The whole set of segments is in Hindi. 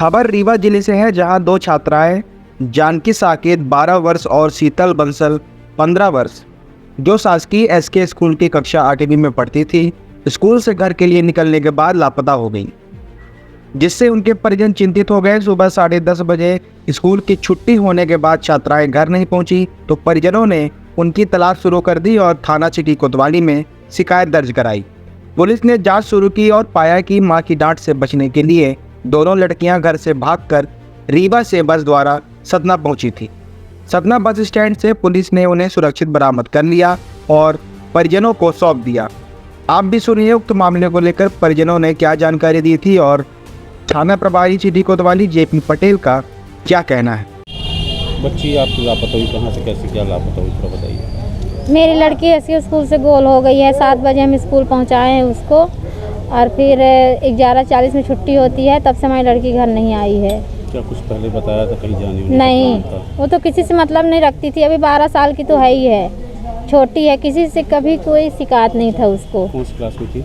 खबर रीवा जिले से है, जहां दो छात्राएं जानकी साकेत 12 वर्ष और शीतल बंसल 15 वर्ष जो शासकीय एसके स्कूल की कक्षा 8वीं में पढ़ती थी, स्कूल से घर के लिए निकलने के बाद लापता हो गई, जिससे उनके परिजन चिंतित हो गए। सुबह 10:30 बजे स्कूल की छुट्टी होने के बाद छात्राएं घर नहीं पहुंची तो परिजनों ने उनकी तलाश शुरू कर दी और थाना सिटी कोतवाली में शिकायत दर्ज कराई। पुलिस ने जांच शुरू की और पाया कि मां की डांट से बचने के लिए दोनों लड़कियां घर से भागकर रीवा से बस द्वारा सतना पहुंची थी। सतना बस स्टैंड से पुलिस ने उन्हें सुरक्षित बरामद कर लिया और परिजनों को सौंप दिया। आप भी सुनिए उक्त मामले को लेकर परिजनों ने क्या जानकारी दी थी और थाना प्रभारी सिटी कोतवाली जेपी पटेल का क्या कहना है। बच्ची आपकी लापता हुई, कहाँ से कैसे क्या लापता हुई, थोड़ा बताइए। मेरी लड़की ऐसी स्कूल से गोल हो गई है। 7 बजे हम स्कूल पहुंचाए हैं उसको और फिर 11:40 में छुट्टी होती है, तब से हमारी लड़की घर नहीं आई है। क्या कुछ पहले बताया था कहीं जाने नहीं, वो तो किसी से मतलब नहीं रखती थी। अभी 12 साल की तो है ही है, छोटी है, किसी से कभी कोई शिकायत नहीं था उसको। कौन सी क्लास में थी?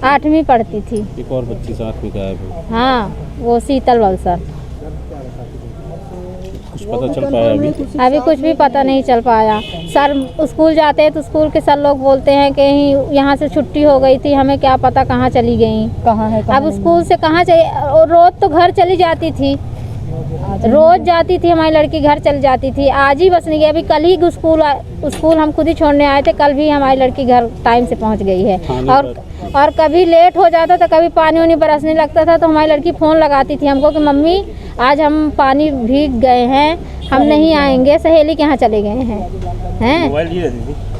8वीं पढ़ती थी। एक और बच्ची साथ में गायब है। हाँ, वो शीतल बंसल। कुछ पता चल पाया अभी कुछ भी पता नहीं चल पाया। सर स्कूल जाते हैं तो स्कूल के सर लोग बोलते हैं कि यहाँ से छुट्टी हो गई थी, हमें क्या पता कहाँ चली गई, कहाँ है। अब स्कूल से कहाँ चली, रोज तो घर चली जाती थी, रोज जाती थी हमारी लड़की, घर चली जाती थी। आज ही बस नहीं गई। अभी कल ही स्कूल हम खुद ही छोड़ने आए थे, कल भी हमारी लड़की घर टाइम से पहुंच गई है। और कभी लेट हो जाता था, कभी पानी वानी बरसने लगता था तो हमारी लड़की फ़ोन लगाती थी हमको कि मम्मी आज हम पानी भीग गए हैं, हम नहीं आएंगे, सहेली के यहाँ चले गए हैं।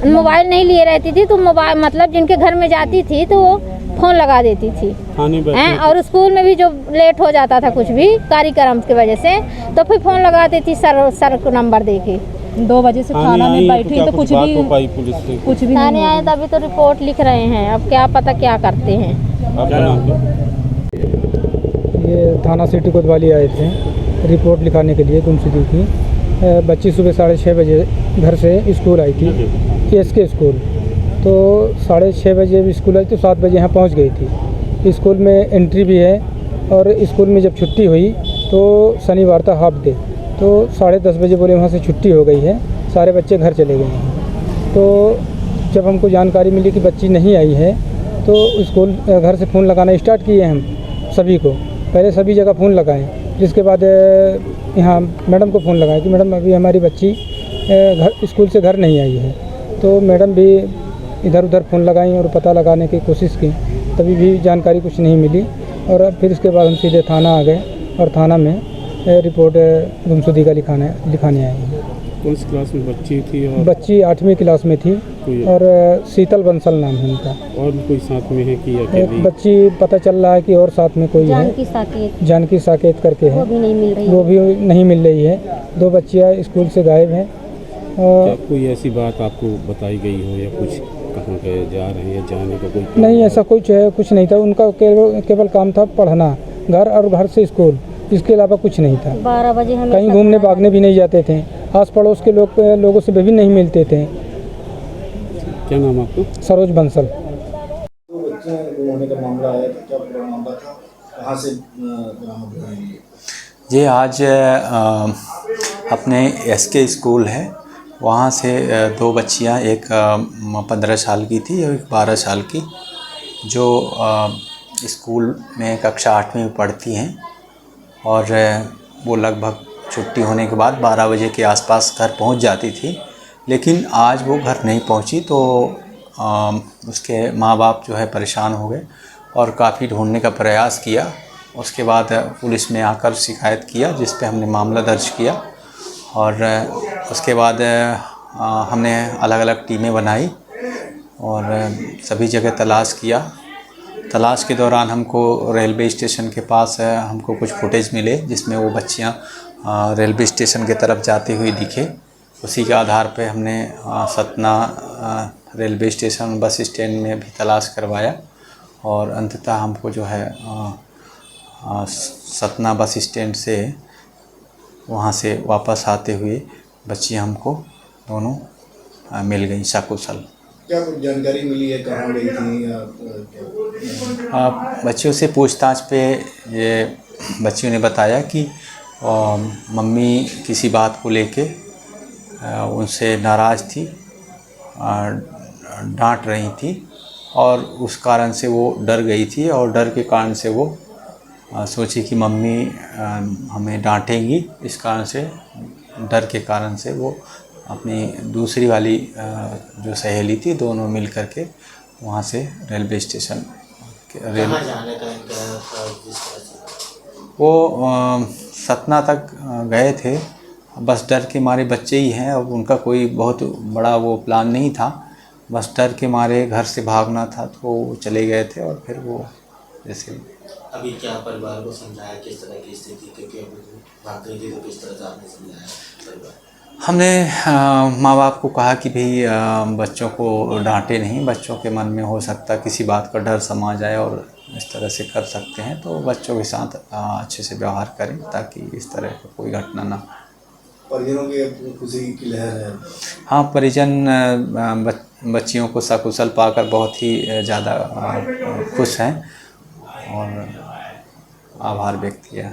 मोबाइल नहीं लिए रहती थी तो मोबाइल मतलब जिनके घर में जाती थी तो वो फ़ोन लगा देती थी हैं। और स्कूल में भी जो लेट हो जाता था कुछ भी कार्यक्रम की वजह से तो फिर फ़ोन लगाती थी सर को नंबर दे के। 2 बजे से थाना में बैठी तो कुछ भी थाने आए तभी तो रिपोर्ट लिख रहे हैं, अब क्या पता क्या करते हैं। ये थाना सिटी कोतवाली आए थे रिपोर्ट लिखाने के लिए गुमशुदगी की। बच्ची सुबह 6:30 बजे घर से स्कूल आई थी, एसके स्कूल। तो 6:30 बजे स्कूल आई तो 7 बजे यहाँ पहुँच गई थी। स्कूल में एंट्री भी है और स्कूल में जब छुट्टी हुई तो शनिवार था हाफ डे, तो 10:30 बजे बोले वहाँ से छुट्टी हो गई है, सारे बच्चे घर चले गए हैं। तो जब हमको जानकारी मिली कि बच्ची नहीं आई है तो स्कूल घर से फ़ोन लगाना स्टार्ट किए हम सभी को। पहले सभी जगह फ़ोन लगाएं, जिसके बाद यहाँ मैडम को फ़ोन लगाएं कि मैडम अभी हमारी बच्ची स्कूल से घर नहीं आई है। तो मैडम भी इधर उधर फ़ोन लगाई और पता लगाने की कोशिश की, तभी भी जानकारी कुछ नहीं मिली। और फिर इसके बाद हम सीधे थाना आ गए और थाना में रिपोर्ट गुमशुदगी का लिखाने आए हैं। कौन सी क्लास में बच्ची थी? और बच्ची 8वीं क्लास में थी और शीतल बंसल नाम है उनका। और भी कोई साथ में है कि एक बच्ची पता चल रहा है कि और साथ में कोई है, जानकी साकेत करके है, वो भी नहीं मिल रही है। 2 बच्चियाँ स्कूल से गायब हैं। क्या कोई ऐसी बात आपको बताई गई हो या कुछ कहाँ गए जा रहे हैं जाने का कोई? नहीं, ऐसा कुछ नहीं था। उनका केवल काम था पढ़ना, घर और घर से स्कूल, इसके अलावा कुछ नहीं था। 12 बजे हम कहीं घूमने भागने भी नहीं जाते थे, आस पड़ोस के लोगों से भी नहीं मिलते थे। क्या नाम आपको? सरोज बंसल। बच्चे होने का मामला है, क्या पूरा मामला था, कहाँ से बरामद हुआ है? ये आज अपने एसके स्कूल है, वहाँ से 2 बच्चियाँ, एक 15 साल की थी और एक 12 साल की, जो स्कूल में कक्षा 8वीं में पढ़ती हैं। और वो लगभग छुट्टी होने के बाद 12 बजे के आसपास घर पहुंच जाती थी, लेकिन आज वो घर नहीं पहुंची। तो उसके माँ बाप जो है परेशान हो गए और काफ़ी ढूंढने का प्रयास किया। उसके बाद पुलिस में आकर शिकायत किया, जिस पे हमने मामला दर्ज किया। और उसके बाद हमने अलग अलग टीमें बनाई और सभी जगह तलाश किया। तलाश के दौरान हमको रेलवे स्टेशन के पास हमको कुछ फुटेज मिले, जिसमें वो बच्चियाँ रेलवे स्टेशन की तरफ जाती हुई दिखे। उसी के आधार पे हमने Satna railway station bus stand में भी तलाश करवाया और अंततः हमको जो है सतना बस स्टैंड से वहाँ से वापस आते हुए बच्चियाँ हमको दोनों मिल गई सकुशल। क्या कुछ जानकारी मिली है, कहाँ गई थी या बच्चियों से पूछताछ पे ये बच्चियों ने बताया कि मम्मी किसी बात को लेके उनसे नाराज़ थी, डांट रही थी और उस कारण से वो डर गई थी और डर के कारण से वो सोची कि मम्मी हमें डांटेंगी। इस कारण से डर के कारण से वो अपनी दूसरी वाली जो सहेली थी दोनों मिल कर के वहाँ से रेलवे स्टेशन जाने का इनका वो सतना तक गए थे। बस डर के मारे, बच्चे ही हैं, अब उनका कोई बहुत बड़ा वो प्लान नहीं था, बस डर के मारे घर से भागना था तो वो चले गए थे। और फिर वो जैसे अभी क्या परिवार को समझाया किस तरह की स्थिति, क्योंकि अभी भाग गई थी तो किस तरह से आपने समझाया परिवार? हमने माँ बाप को कहा कि भाई बच्चों को डांटे नहीं, बच्चों के मन में हो सकता किसी बात का डर समा जाए और इस तरह से कर सकते हैं, तो बच्चों के साथ अच्छे से व्यवहार करें ताकि इस तरह का कोई घटना ना। परिजनों की खुशी की लहर है। हाँ, परिजन बच्चियों को सकुशल पाकर बहुत ही ज़्यादा खुश हैं और आभार व्यक्त किया।